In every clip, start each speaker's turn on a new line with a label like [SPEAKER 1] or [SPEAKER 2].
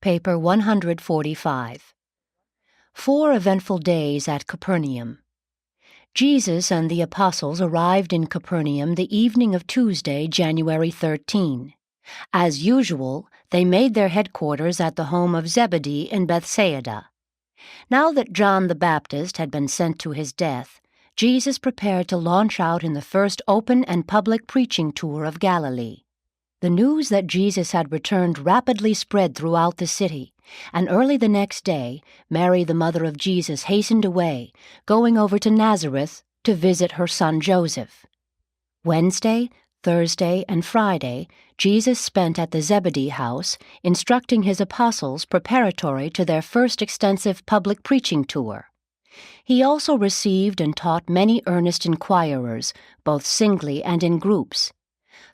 [SPEAKER 1] paper 145. 4 eventful days at Capernaum. Jesus and the apostles arrived in Capernaum the evening of Tuesday, January 13. As usual, they made their headquarters at the home of Zebedee in Bethsaida. Now that John the Baptist had been sent to his death, Jesus prepared to launch out in the first open and public preaching tour of Galilee. The news that Jesus had returned rapidly spread throughout the city, and early the next day, Mary, the mother of Jesus, hastened away, going over to Nazareth to visit her son Joseph. Wednesday, Thursday, and Friday, Jesus spent at the Zebedee house, instructing his apostles preparatory to their first extensive public preaching tour. He also received and taught many earnest inquirers, both singly and in groups.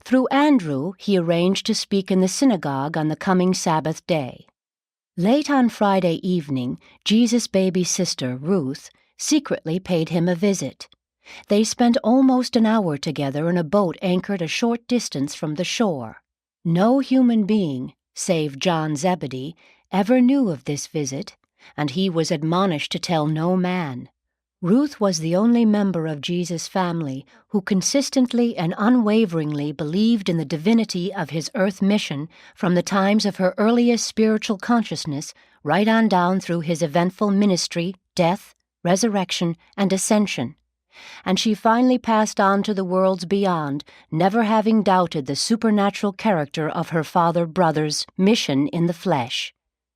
[SPEAKER 1] Through Andrew, he arranged to speak in the synagogue on the coming Sabbath day. Late on Friday evening, Jesus' baby sister, Ruth, secretly paid him a visit. They spent almost an hour together in a boat anchored a short distance from the shore. No human being, save John Zebedee, ever knew of this visit, and he was admonished to tell no man. Ruth was the only member of Jesus' family who consistently and unwaveringly believed in the divinity of his earth mission from the times of her earliest spiritual consciousness right on down through his eventful ministry, death, resurrection, and ascension. And she finally passed on to the worlds beyond, never having doubted the supernatural character of her father-brother's mission in the flesh.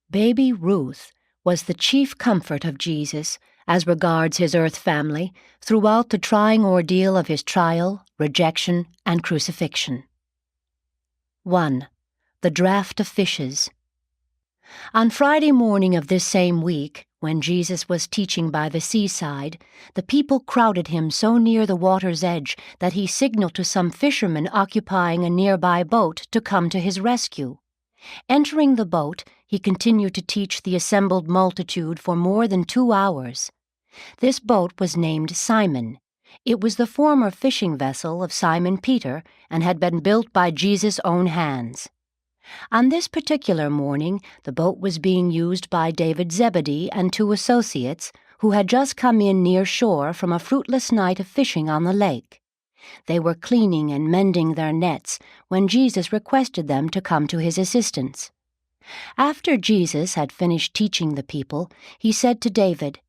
[SPEAKER 1] Baby Ruth was the chief comfort of Jesus as regards his earth family throughout the trying ordeal of his trial, rejection, and crucifixion. 1. The Draught of Fishes. On Friday morning of this same week, when Jesus was teaching by the seaside, the people crowded him so near the water's edge that he signaled to some fishermen occupying a nearby boat to come to his rescue. Entering the boat, he continued to teach the assembled multitude for more than 2 hours. This boat was named Simon. It was the former fishing vessel of Simon Peter and had been built by Jesus' own hands. On this particular morning, the boat was being used by David Zebedee and 2 associates who had just come in near shore from a fruitless night of fishing on the lake. They were cleaning and mending their nets when Jesus requested them to come to his assistance. After Jesus had finished teaching the people, he said to David,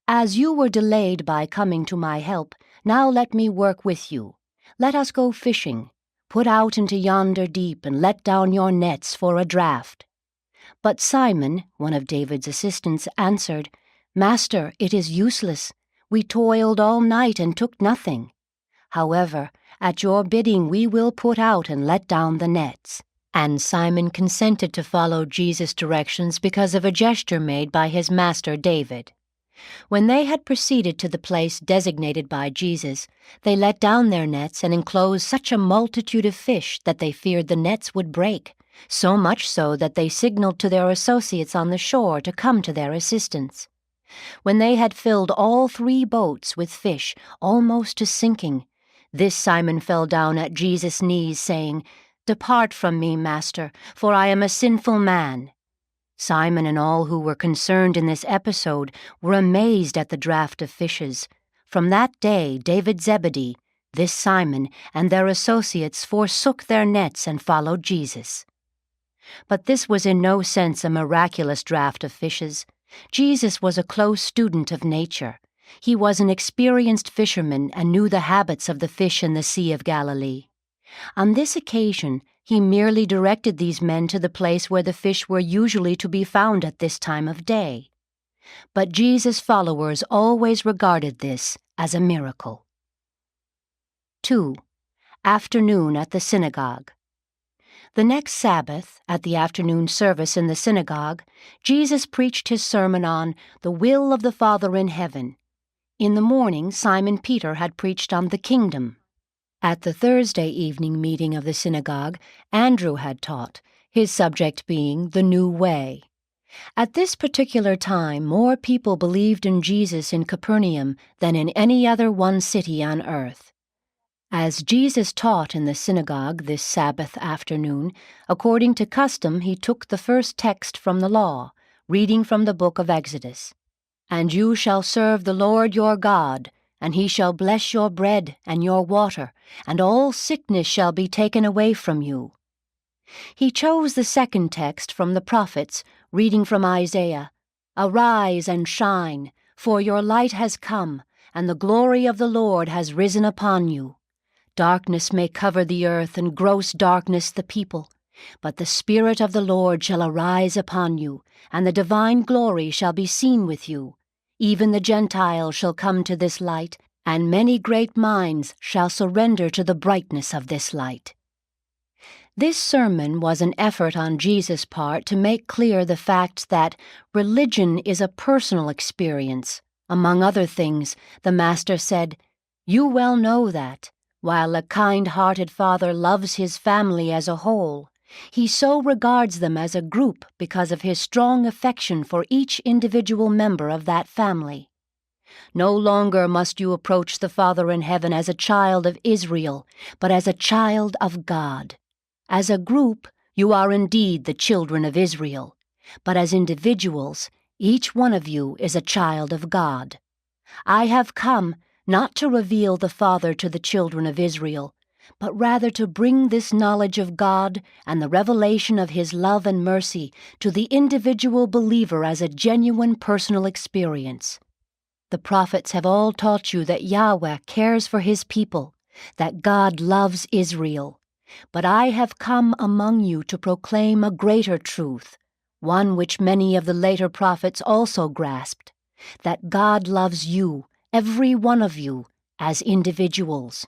[SPEAKER 1] "As you were delayed by coming to my help, now let me work with you. Let us go fishing. Put out into yonder deep and let down your nets for a draught." But Simon, one of David's assistants, answered, "Master, it is useless. We toiled all night and took nothing. However, at your bidding we will put out and let down the nets." And Simon consented to follow Jesus' directions because of a gesture made by his master David. When they had proceeded to the place designated by Jesus, they let down their nets and enclosed such a multitude of fish that they feared the nets would break, so much so that they signaled to their associates on the shore to come to their assistance. When they had filled all 3 boats with fish, almost to sinking, this Simon fell down at Jesus' knees, saying, "Depart from me, Master, for I am a sinful man." Simon and all who were concerned in this episode were amazed at the draught of fishes. From that day, David Zebedee, this Simon, and their associates forsook their nets and followed Jesus. But this was in no sense a miraculous draught of fishes. Jesus was a close student of nature. He was an experienced fisherman and knew the habits of the fish in the Sea of Galilee. On this occasion, he merely directed these men to the place where the fish were usually to be found at this time of day. But Jesus' followers always regarded this as a miracle. 2. Afternoon at the synagogue. The next Sabbath, at the afternoon service in the synagogue, Jesus preached his sermon on the will of the Father in heaven. In the morning, Simon Peter had preached on the kingdom. At the Thursday evening meeting of the synagogue, Andrew had taught, his subject being the new way. At this particular time, more people believed in Jesus in Capernaum than in any other one city on earth. As Jesus taught in the synagogue this Sabbath afternoon, according to custom he took the first text from the law, reading from the book of Exodus. "And you shall serve the Lord your God, and he shall bless your bread and your water, and all sickness shall be taken away from you." He chose the second text from the prophets, reading from Isaiah, "Arise and shine, for your light has come, and the glory of the Lord has risen upon you. Darkness may cover the earth, and gross darkness the people. But the Spirit of the Lord shall arise upon you, and the divine glory shall be seen with you. Even the Gentiles shall come to this light, and many great minds shall surrender to the brightness of this light." This sermon was an effort on Jesus' part to make clear the fact that religion is a personal experience. Among other things, the Master said, "You well know that, while a kind-hearted father loves his family as a whole, he so regards them as a group because of his strong affection for each individual member of that family. No longer must you approach the Father in heaven as a child of Israel, but as a child of God. As a group, you are indeed the children of Israel, but as individuals, each one of you is a child of God. I have come not to reveal the Father to the children of Israel, but rather to bring this knowledge of God and the revelation of His love and mercy to the individual believer as a genuine personal experience. The prophets have all taught you that Yahweh cares for His people, that God loves Israel. But I have come among you to proclaim a greater truth, one which many of the later prophets also grasped, that God loves you, every one of you, as individuals.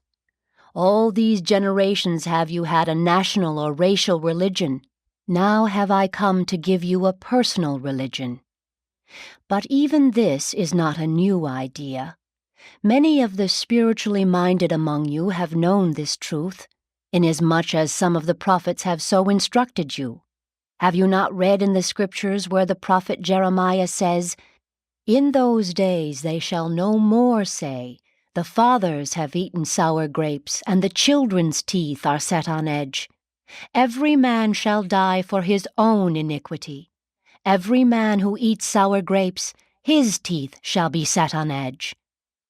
[SPEAKER 1] All these generations have you had a national or racial religion. Now have I come to give you a personal religion. But even this is not a new idea. Many of the spiritually minded among you have known this truth, inasmuch as some of the prophets have so instructed you. Have you not read in the Scriptures where the prophet Jeremiah says, "In those days they shall no more say, 'The fathers have eaten sour grapes, and the children's teeth are set on edge.' Every man shall die for his own iniquity. Every man who eats sour grapes, his teeth shall be set on edge.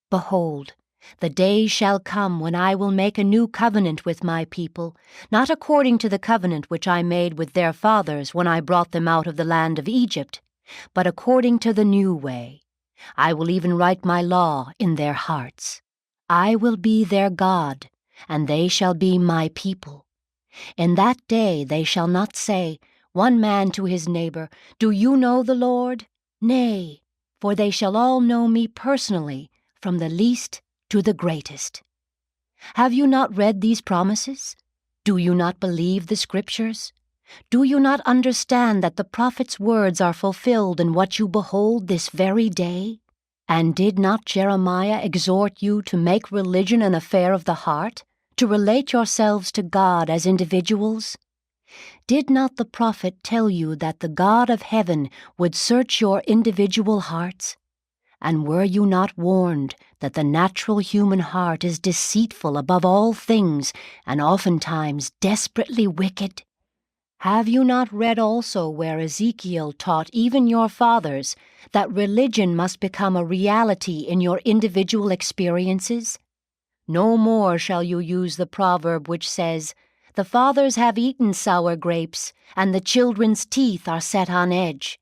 [SPEAKER 1] Behold, the day shall come when I will make a new covenant with my people, not according to the covenant which I made with their fathers when I brought them out of the land of Egypt, but according to the new way. I will even write my law in their hearts. I will be their God, and they shall be my people. In that day they shall not say, one man to his neighbor, 'Do you know the Lord?' Nay, for they shall all know me personally, from the least to the greatest." Have you not read these promises? Do you not believe the Scriptures? Do you not understand that the prophet's words are fulfilled in what you behold this very day? And did not Jeremiah exhort you to make religion an affair of the heart, to relate yourselves to God as individuals? Did not the prophet tell you that the God of heaven would search your individual hearts? And were you not warned that the natural human heart is deceitful above all things and oftentimes desperately wicked? Have you not read also where Ezekiel taught even your fathers that religion must become a reality in your individual experiences? No more shall you use the proverb which says, "The fathers have eaten sour grapes, and the children's teeth are set on edge."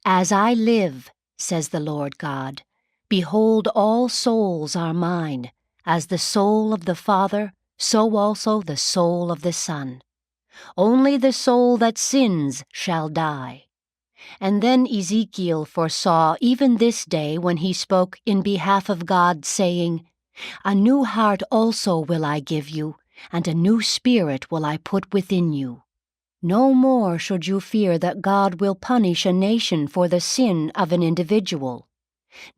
[SPEAKER 1] As I live, says the Lord God, behold, all souls are mine. As the soul of the Father, so also the soul of the Son. Only the soul that sins shall die. And then Ezekiel foresaw even this day when he spoke in behalf of God, saying, "A new heart also will I give you, and a new spirit will I put within you." No more should you fear that God will punish a nation for the sin of an individual.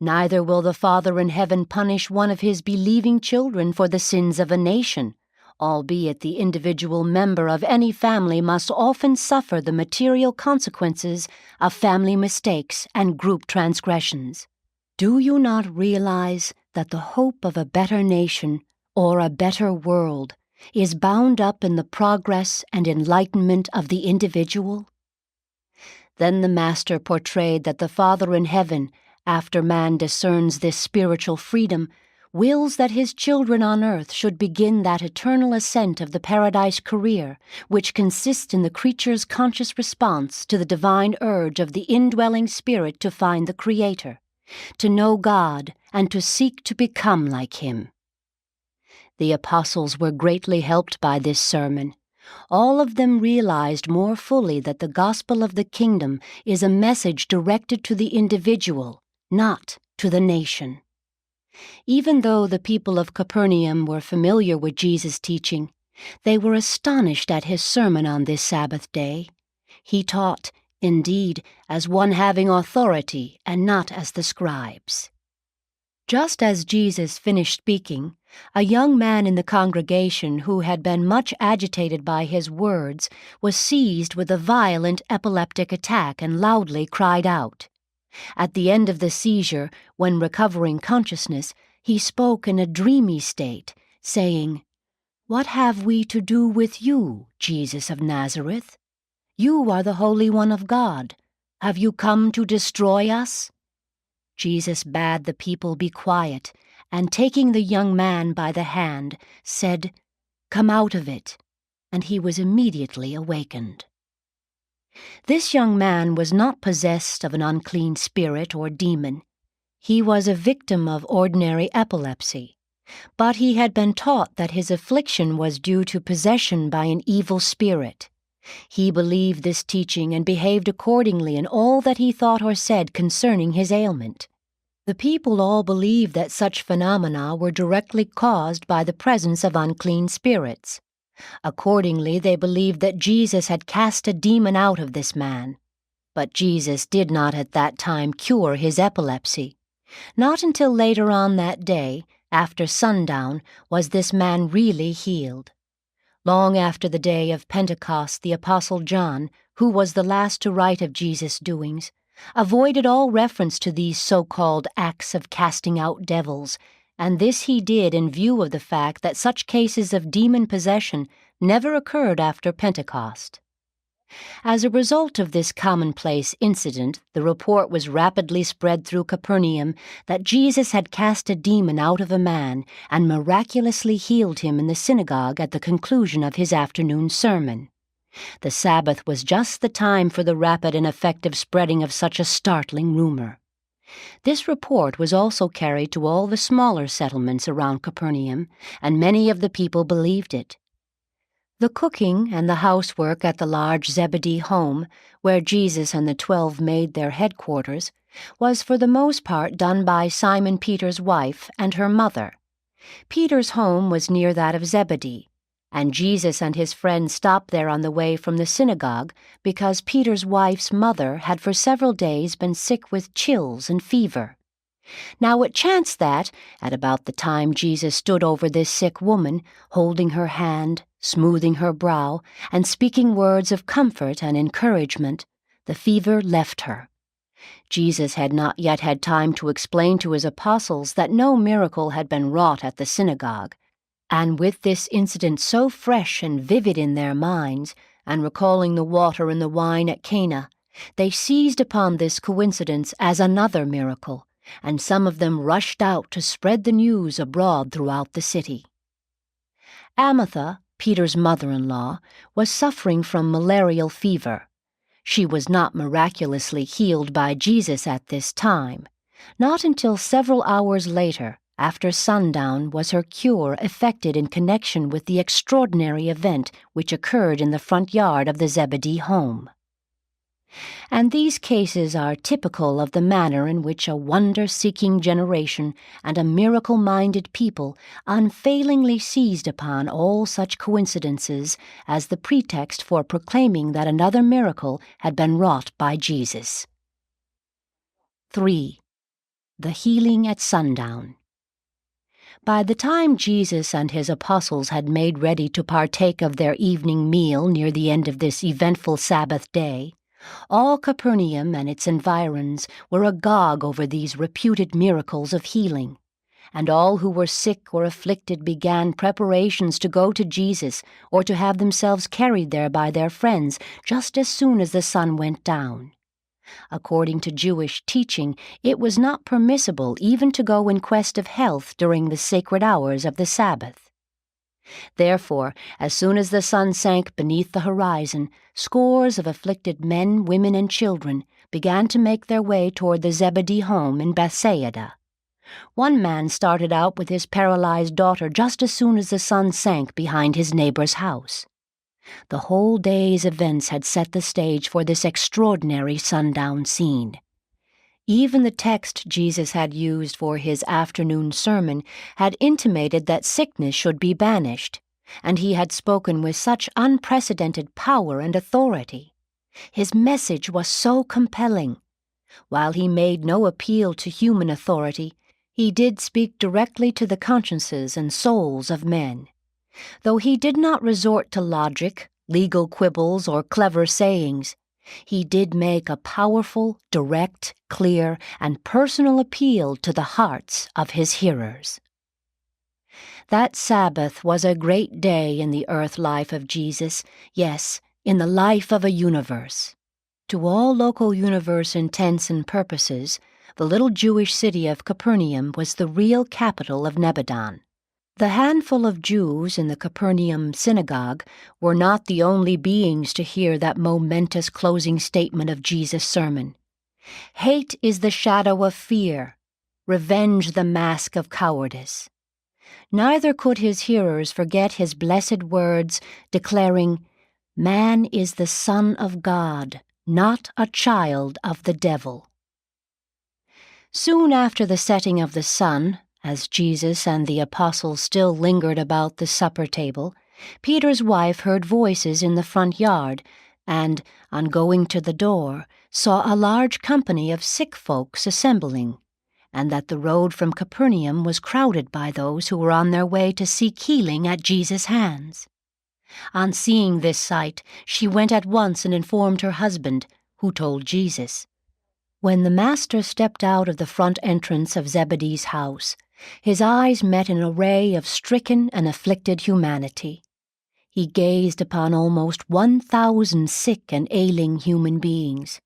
[SPEAKER 1] Neither will the Father in heaven punish one of His believing children for the sins of a nation, albeit the individual member of any family must often suffer the material consequences of family mistakes and group transgressions. Do you not realize that the hope of a better nation or a better world is bound up in the progress and enlightenment of the individual? Then the Master portrayed that the Father in heaven, after man discerns this spiritual freedom, wills that his children on earth should begin that eternal ascent of the paradise career, which consists in the creature's conscious response to the divine urge of the indwelling spirit to find the Creator, to know God, and to seek to become like Him. The apostles were greatly helped by this sermon. All of them realized more fully that the gospel of the kingdom is a message directed to the individual, not to the nation. Even though the people of Capernaum were familiar with Jesus' teaching, they were astonished at his sermon on this Sabbath day. He taught, indeed, as one having authority and not as the scribes. Just as Jesus finished speaking, a young man in the congregation who had been much agitated by his words was seized with a violent epileptic attack and loudly cried out. At the end of the seizure, when recovering consciousness, he spoke in a dreamy state, saying, "What have we to do with you, Jesus of Nazareth? You are the Holy One of God. Have you come to destroy us?" Jesus bade the people be quiet, and taking the young man by the hand, said, "Come out of it," and he was immediately awakened. This young man was not possessed of an unclean spirit or demon. He was a victim of ordinary epilepsy, but he had been taught that his affliction was due to possession by an evil spirit. He believed this teaching and behaved accordingly in all that he thought or said concerning his ailment. The people all believed that such phenomena were directly caused by the presence of unclean spirits. Accordingly, they believed that Jesus had cast a demon out of this man. But Jesus did not at that time cure his epilepsy. Not until later on that day, after sundown, was this man really healed. Long after the day of Pentecost, the Apostle John, who was the last to write of Jesus' doings, avoided all reference to these so-called acts of casting out devils, and this he did in view of the fact that such cases of demon possession never occurred after Pentecost. As a result of this commonplace incident, the report was rapidly spread through Capernaum that Jesus had cast a demon out of a man and miraculously healed him in the synagogue at the conclusion of his afternoon sermon. The Sabbath was just the time for the rapid and effective spreading of such a startling rumor. This report was also carried to all the smaller settlements around Capernaum, and many of the people believed it. The cooking and the housework at the large Zebedee home, where Jesus and the 12 made their headquarters, was for the most part done by Simon Peter's wife and her mother. Peter's home was near that of Zebedee, and Jesus and his friends stopped there on the way from the synagogue because Peter's wife's mother had for several days been sick with chills and fever. Now it chanced that, at about the time Jesus stood over this sick woman, holding her hand, smoothing her brow, and speaking words of comfort and encouragement, the fever left her. Jesus had not yet had time to explain to his apostles that no miracle had been wrought at the synagogue, and with this incident so fresh and vivid in their minds, and recalling the water and the wine at Cana, they seized upon this coincidence as another miracle, and some of them rushed out to spread the news abroad throughout the city. Amitha, Peter's mother-in-law, was suffering from malarial fever. She was not miraculously healed by Jesus at this time. Not until several hours later, after sundown, was her cure effected in connection with the extraordinary event which occurred in the front yard of the Zebedee home. And these cases are typical of the manner in which a wonder-seeking generation and a miracle-minded people unfailingly seized upon all such coincidences as the pretext for proclaiming that another miracle had been wrought by Jesus. 3. The healing at sundown. By the time Jesus and his apostles had made ready to partake of their evening meal near the end of this eventful Sabbath day, all Capernaum and its environs were agog over these reputed miracles of healing, and all who were sick or afflicted began preparations to go to Jesus or to have themselves carried there by their friends just as soon as the sun went down. According to Jewish teaching, it was not permissible even to go in quest of health during the sacred hours of the Sabbath. Therefore, as soon as the sun sank beneath the horizon, scores of afflicted men, women, and children began to make their way toward the Zebedee home in Bethsaida. One man started out with his paralyzed daughter just as soon as the sun sank behind his neighbor's house. The whole day's events had set the stage for this extraordinary sundown scene. Even the text Jesus had used for his afternoon sermon had intimated that sickness should be banished, and he had spoken with such unprecedented power and authority. His message was so compelling. While he made no appeal to human authority, he did speak directly to the consciences and souls of men. Though he did not resort to logic, legal quibbles, or clever sayings, he did make a powerful, direct, clear, and personal appeal to the hearts of his hearers. That Sabbath was a great day in the earth life of Jesus, yes, in the life of a universe. To all local universe intents and purposes, the little Jewish city of Capernaum was the real capital of Nebadon. The handful of Jews in the Capernaum synagogue were not the only beings to hear that momentous closing statement of Jesus' sermon. Hate is the shadow of fear, revenge the mask of cowardice. Neither could his hearers forget his blessed words declaring, "Man is the Son of God, not a child of the devil." Soon after the setting of the sun, as Jesus and the apostles still lingered about the supper table, Peter's wife heard voices in the front yard and, on going to the door, saw a large company of sick folks assembling, and that the road from Capernaum was crowded by those who were on their way to seek healing at Jesus' hands. On seeing this sight, she went at once and informed her husband, who told Jesus. When the master stepped out of the front entrance of Zebedee's house, his eyes met an array of stricken and afflicted humanity. He gazed upon almost 1,000 sick and ailing human beings.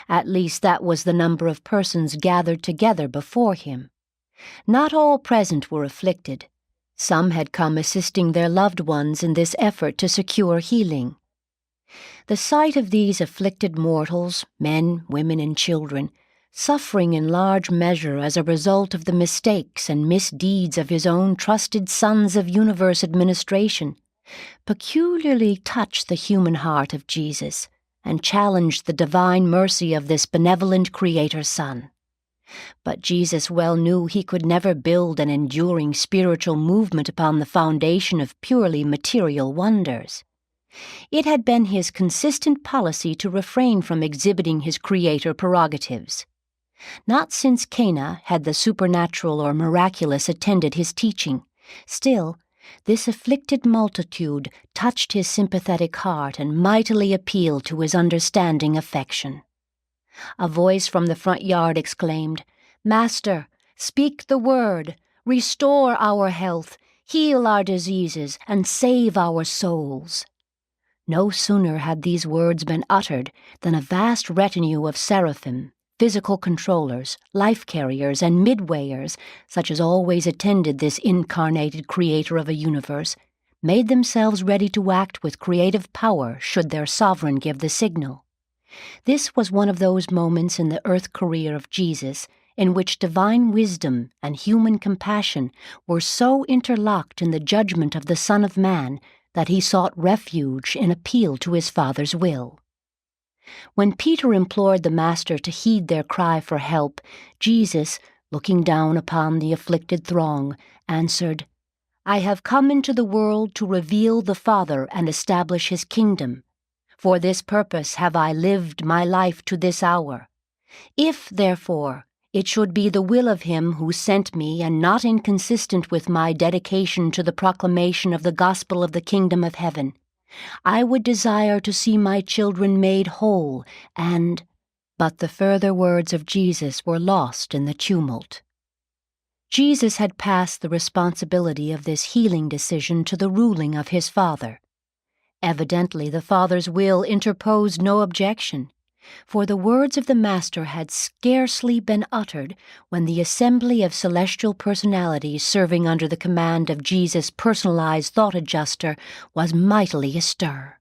[SPEAKER 1] At least that was the number of persons gathered together before him. Not all present were afflicted. Some had come assisting their loved ones in this effort to secure healing. The sight of these afflicted mortals, men, women, and children, suffering in large measure as a result of the mistakes and misdeeds of his own trusted sons of universe administration, peculiarly touched the human heart of Jesus and challenged the divine mercy of this benevolent Creator Son. But Jesus well knew he could never build an enduring spiritual movement upon the foundation of purely material wonders. It had been his consistent policy to refrain from exhibiting his Creator prerogatives. Not since Cana had the supernatural or miraculous attended his teaching. Still, this afflicted multitude touched his sympathetic heart and mightily appealed to his understanding affection. A voice from the front yard exclaimed, "Master, speak the word, restore our health, heal our diseases, and save our souls." No sooner had these words been uttered than a vast retinue of seraphim, physical controllers, life-carriers, and midwayers, such as always attended this incarnated creator of a universe, made themselves ready to act with creative power should their sovereign give the signal. This was one of those moments in the earth career of Jesus in which divine wisdom and human compassion were so interlocked in the judgment of the Son of Man that he sought refuge in appeal to his Father's will. When Peter implored the Master to heed their cry for help, Jesus, looking down upon the afflicted throng, answered, "I have come into the world to reveal the Father and establish his kingdom. For this purpose have I lived my life to this hour. If, therefore, it should be the will of him who sent me and not inconsistent with my dedication to the proclamation of the gospel of the kingdom of heaven, I would desire to see my children made whole and—" But the further words of Jesus were lost in the tumult. Jesus had passed the responsibility of this healing decision to the ruling of his Father. Evidently, the Father's will interposed no objection, for the words of the Master had scarcely been uttered when the assembly of celestial personalities serving under the command of Jesus' personalized thought adjuster was mightily astir.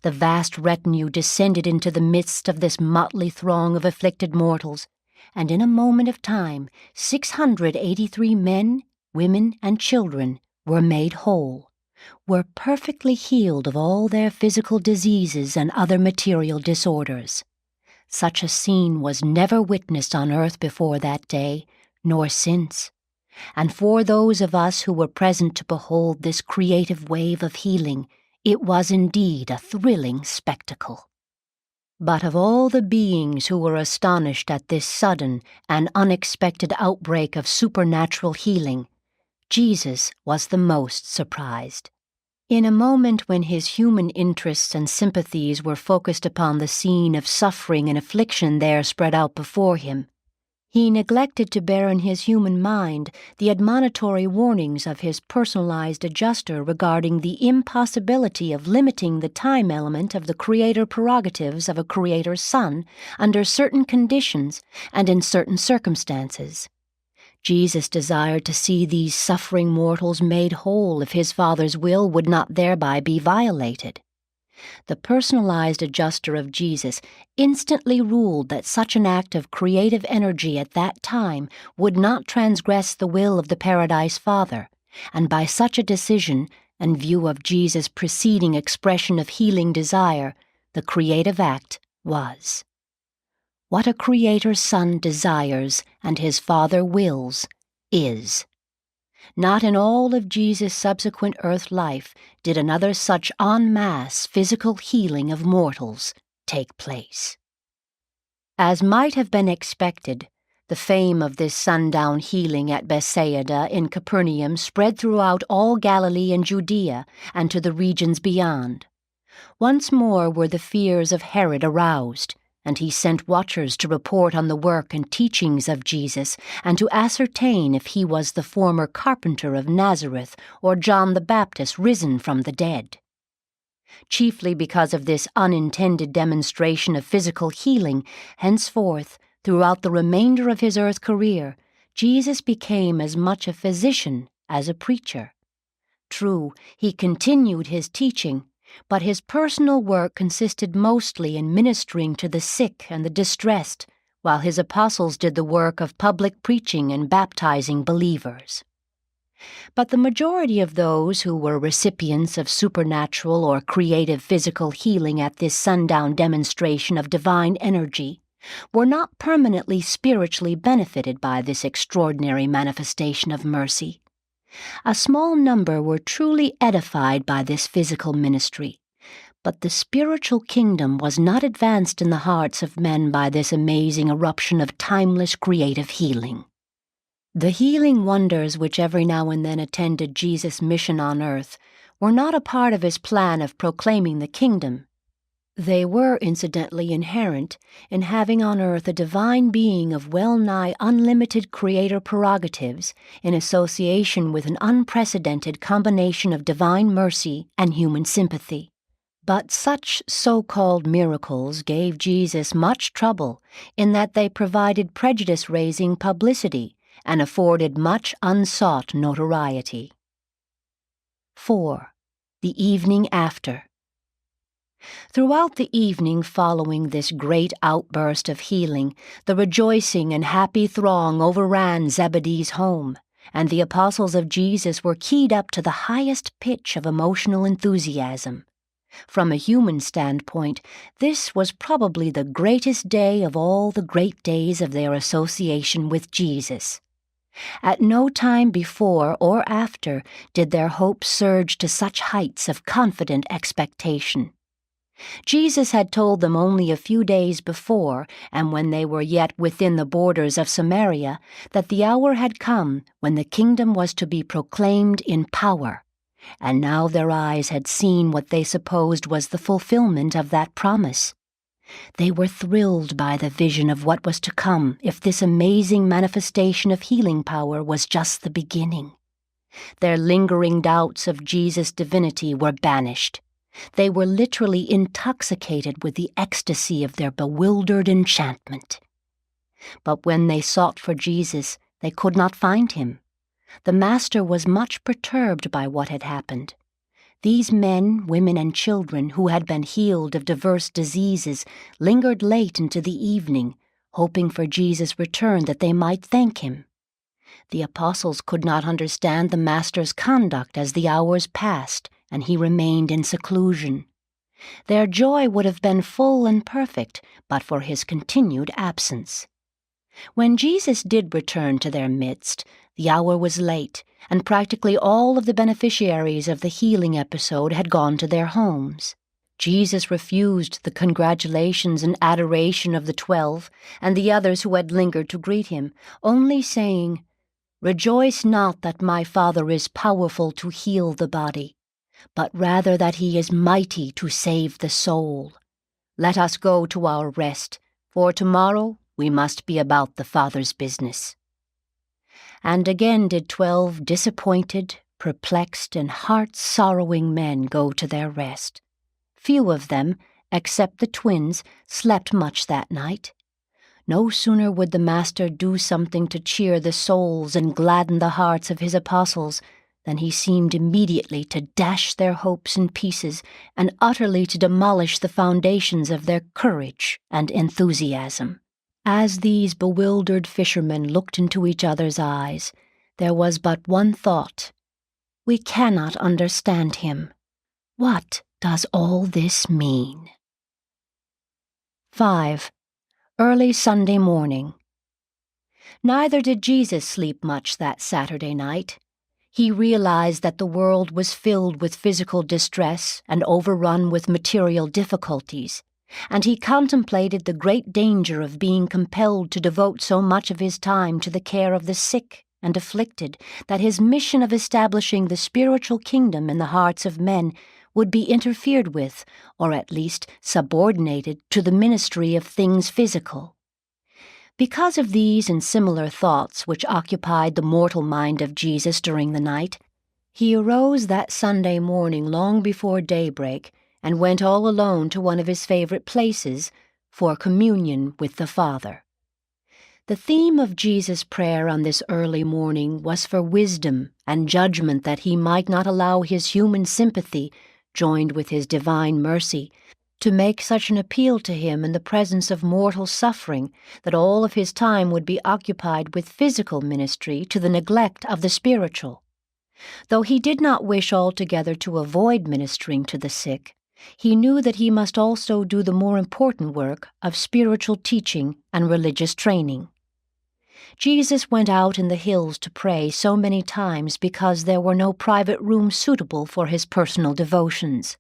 [SPEAKER 1] The vast retinue descended into the midst of this motley throng of afflicted mortals, and in a moment of time 683 men, women, and children were made whole, were perfectly healed of all their physical diseases and other material disorders. Such a scene was never witnessed on earth before that day, nor since, and for those of us who were present to behold this creative wave of healing, it was indeed a thrilling spectacle. But of all the beings who were astonished at this sudden and unexpected outbreak of supernatural healing, Jesus was the most surprised. In a moment when his human interests and sympathies were focused upon the scene of suffering and affliction there spread out before him, he neglected to bear in his human mind the admonitory warnings of his personalized adjuster regarding the impossibility of limiting the time element of the creator prerogatives of a creator's son under certain conditions and in certain circumstances. Jesus desired to see these suffering mortals made whole if his Father's will would not thereby be violated. The personalized adjuster of Jesus instantly ruled that such an act of creative energy at that time would not transgress the will of the Paradise Father, and by such a decision, in view of Jesus' preceding expression of healing desire, the creative act was. What a Creator's Son desires and his Father wills is. Not in all of Jesus' subsequent earth life did another such en masse physical healing of mortals take place. As might have been expected, the fame of this sundown healing at Bethsaida in Capernaum spread throughout all Galilee and Judea and to the regions beyond. Once more were the fears of Herod aroused, and he sent watchers to report on the work and teachings of Jesus and to ascertain if he was the former carpenter of Nazareth or John the Baptist risen from the dead. Chiefly because of this unintended demonstration of physical healing, henceforth, throughout the remainder of his earth career, Jesus became as much a physician as a preacher. True, he continued his teaching, but his personal work consisted mostly in ministering to the sick and the distressed, while his apostles did the work of public preaching and baptizing believers. But the majority of those who were recipients of supernatural or creative physical healing at this sundown demonstration of divine energy were not permanently spiritually benefited by this extraordinary manifestation of mercy. A small number were truly edified by this physical ministry, but the spiritual kingdom was not advanced in the hearts of men by this amazing eruption of timeless creative healing. The healing wonders which every now and then attended Jesus' mission on earth were not a part of his plan of proclaiming the kingdom. They were, incidentally, inherent in having on earth a divine being of well-nigh unlimited creator prerogatives in association with an unprecedented combination of divine mercy and human sympathy. But such so-called miracles gave Jesus much trouble in that they provided prejudice-raising publicity and afforded much unsought notoriety. 4. The evening after. Throughout the evening following this great outburst of healing, the rejoicing and happy throng overran Zebedee's home, and the apostles of Jesus were keyed up to the highest pitch of emotional enthusiasm. From a human standpoint, this was probably the greatest day of all the great days of their association with Jesus. At no time before or after did their hopes surge to such heights of confident expectation. Jesus had told them only a few days before, and when they were yet within the borders of Samaria, that the hour had come when the kingdom was to be proclaimed in power, and now their eyes had seen what they supposed was the fulfillment of that promise. They were thrilled by the vision of what was to come if this amazing manifestation of healing power was just the beginning. Their lingering doubts of Jesus' divinity were banished. They were literally intoxicated with the ecstasy of their bewildered enchantment. But when they sought for Jesus, they could not find him. The Master was much perturbed by what had happened. These men, women, and children who had been healed of diverse diseases lingered late into the evening, hoping for Jesus' return that they might thank him. The apostles could not understand the Master's conduct as the hours passed and he remained in seclusion. Their joy would have been full and perfect but for his continued absence. When Jesus did return to their midst, the hour was late, and practically all of the beneficiaries of the healing episode had gone to their homes. Jesus refused the congratulations and adoration of the 12 and the others who had lingered to greet him, only saying, "Rejoice not that my Father is powerful to heal the body, but rather that he is mighty to save the soul. Let us go to our rest, for tomorrow we must be about the Father's business." And again did 12 disappointed, perplexed, and heart-sorrowing men go to their rest. Few of them, except the twins, slept much that night. No sooner would the Master do something to cheer the souls and gladden the hearts of his apostles than he seemed immediately to dash their hopes in pieces and utterly to demolish the foundations of their courage and enthusiasm. As these bewildered fishermen looked into each other's eyes, there was but one thought. We cannot understand him. What does all this mean? 5. Early Sunday morning. Neither did Jesus sleep much that Saturday night. He realized that the world was filled with physical distress and overrun with material difficulties, and he contemplated the great danger of being compelled to devote so much of his time to the care of the sick and afflicted that his mission of establishing the spiritual kingdom in the hearts of men would be interfered with, or at least subordinated to the ministry of things physical. Because of these and similar thoughts which occupied the mortal mind of Jesus during the night, he arose that Sunday morning long before daybreak and went all alone to one of his favorite places for communion with the Father. The theme of Jesus' prayer on this early morning was for wisdom and judgment that he might not allow his human sympathy, joined with his divine mercy, to make such an appeal to him in the presence of mortal suffering that all of his time would be occupied with physical ministry to the neglect of the spiritual. Though he did not wish altogether to avoid ministering to the sick, he knew that he must also do the more important work of spiritual teaching and religious training. Jesus went out in the hills to pray so many times because there were no private rooms suitable for his personal devotions.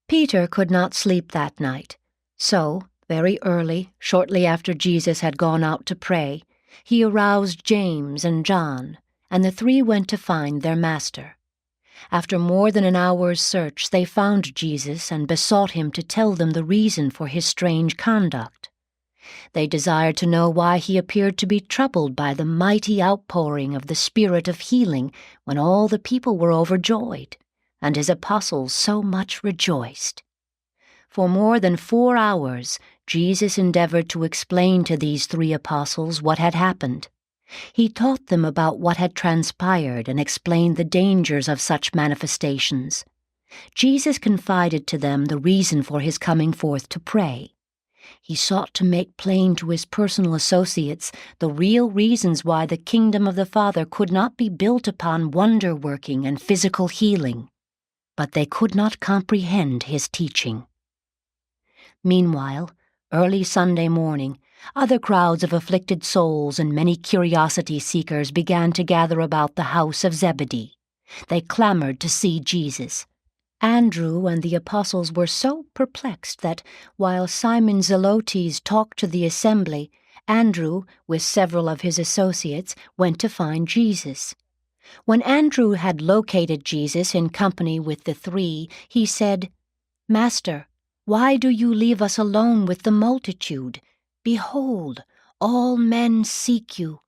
[SPEAKER 1] Peter could not sleep that night, so, very early, shortly after Jesus had gone out to pray, he aroused James and John, and the three went to find their master. After more than an hour's search, they found Jesus and besought him to tell them the reason for his strange conduct. They desired to know why he appeared to be troubled by the mighty outpouring of the Spirit of healing when all the people were overjoyed, and his apostles so much rejoiced. For more than 4 hours, Jesus endeavored to explain to these 3 apostles what had happened. He taught them about what had transpired and explained the dangers of such manifestations. Jesus confided to them the reason for his coming forth to pray. He sought to make plain to his personal associates the real reasons why the kingdom of the Father could not be built upon wonder-working and physical healing, but they could not comprehend his teaching. Meanwhile, early Sunday morning, other crowds of afflicted souls and many curiosity-seekers began to gather about the house of Zebedee. They clamored to see Jesus. Andrew and the apostles were so perplexed that, while Simon Zelotes talked to the assembly, Andrew, with several of his associates, went to find Jesus. When Andrew had located Jesus in company with the 3, he said, "Master, Why do you leave us alone with the multitude? Behold, all men seek you.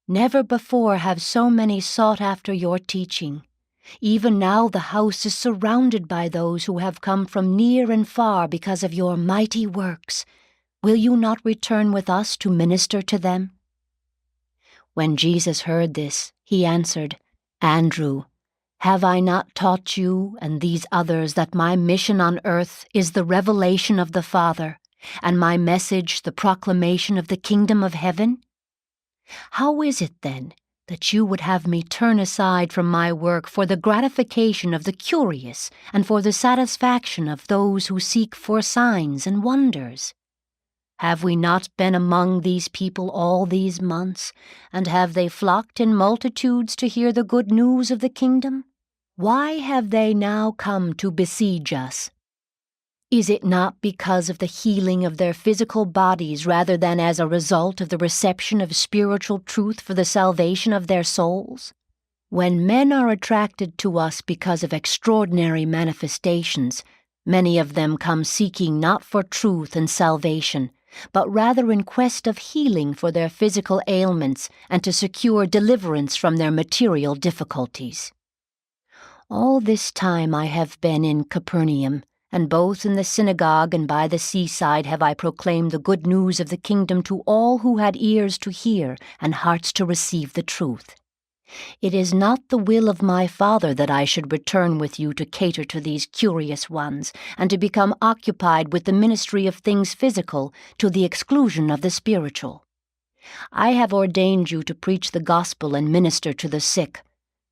[SPEAKER 1] Never before have so many sought after your teaching. Even now the house is surrounded by those who have come from near and far because of your mighty works. Will you not return with us to minister to them?" When Jesus heard this, he answered, "Andrew, have I not taught you and these others that my mission on earth is the revelation of the Father, and my message the proclamation of the kingdom of heaven? How is it, then, that you would have me turn aside from my work for the gratification of the curious and for the satisfaction of those who seek for signs and wonders? Have we not been among these people all these months, and have they flocked in multitudes to hear the good news of the kingdom? Why have they now come to besiege us? Is it not because of the healing of their physical bodies rather than as a result of the reception of spiritual truth for the salvation of their souls? When men are attracted to us because of extraordinary manifestations, many of them come seeking not for truth and salvation, but rather in quest of healing for their physical ailments and to secure deliverance from their material difficulties. All this time I have been in Capernaum, and both in the synagogue and by the seaside have I proclaimed the good news of the kingdom to all who had ears to hear and hearts to receive the truth. It is not the will of my Father that I should return with you to cater to these curious ones, and to become occupied with the ministry of things physical to the exclusion of the spiritual. I have ordained you to preach the gospel and minister to the sick,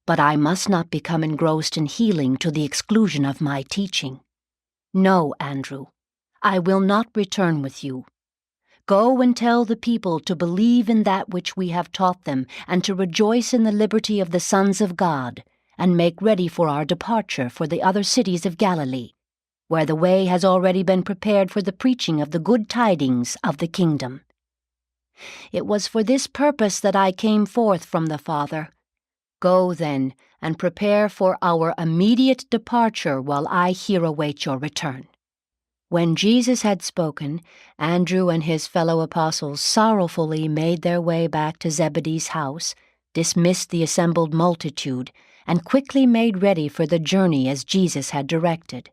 [SPEAKER 1] but I must not become engrossed in healing to the exclusion of my teaching. No, Andrew, I will not return with you. Go and tell the people to believe in that which we have taught them, and to rejoice in the liberty of the sons of God, and make ready for our departure for the other cities of Galilee, where the way has already been prepared for the preaching of the good tidings of the kingdom. It was for this purpose that I came forth from the Father. Go, then, and prepare for our immediate departure while I here await your return." When Jesus had spoken, Andrew and his fellow apostles sorrowfully made their way back to Zebedee's house, dismissed the assembled multitude, and quickly made ready for the journey as Jesus had directed.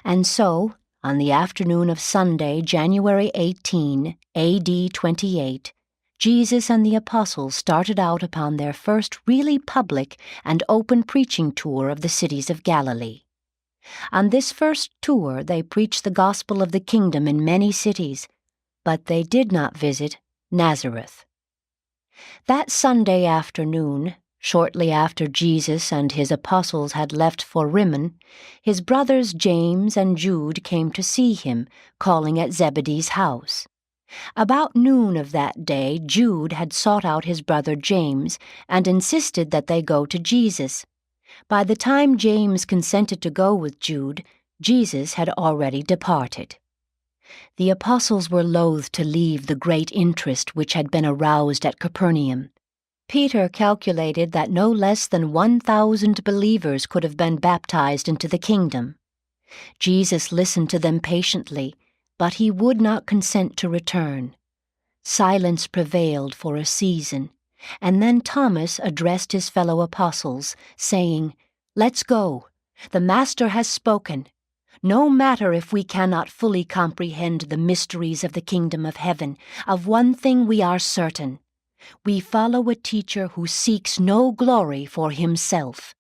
[SPEAKER 1] And so, on the afternoon of Sunday, January 18, A.D. 28, Jesus and the apostles started out upon their first really public and open preaching tour of the cities of Galilee. On this first tour they preached the gospel of the kingdom in many cities, but they did not visit Nazareth. That Sunday afternoon, shortly after Jesus and his apostles had left for Rimmon, his brothers James and Jude came to see him, calling at Zebedee's house. About noon of that day, Jude had sought out his brother James and insisted that they go to Jesus. By the time James consented to go with Jude, Jesus had already departed. The apostles were loath to leave the great interest which had been aroused at Capernaum. Peter calculated that no less than 1,000 believers could have been baptized into the kingdom. Jesus listened to them patiently, but he would not consent to return. Silence prevailed for a season, and then Thomas addressed his fellow apostles, saying, "Let's go. The Master has spoken. No matter if we cannot fully comprehend the mysteries of the kingdom of heaven, of one thing we are certain. We follow a teacher who seeks no glory for himself."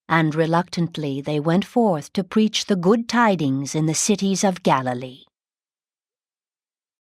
[SPEAKER 1] And reluctantly they went forth to preach the good tidings in the cities of Galilee.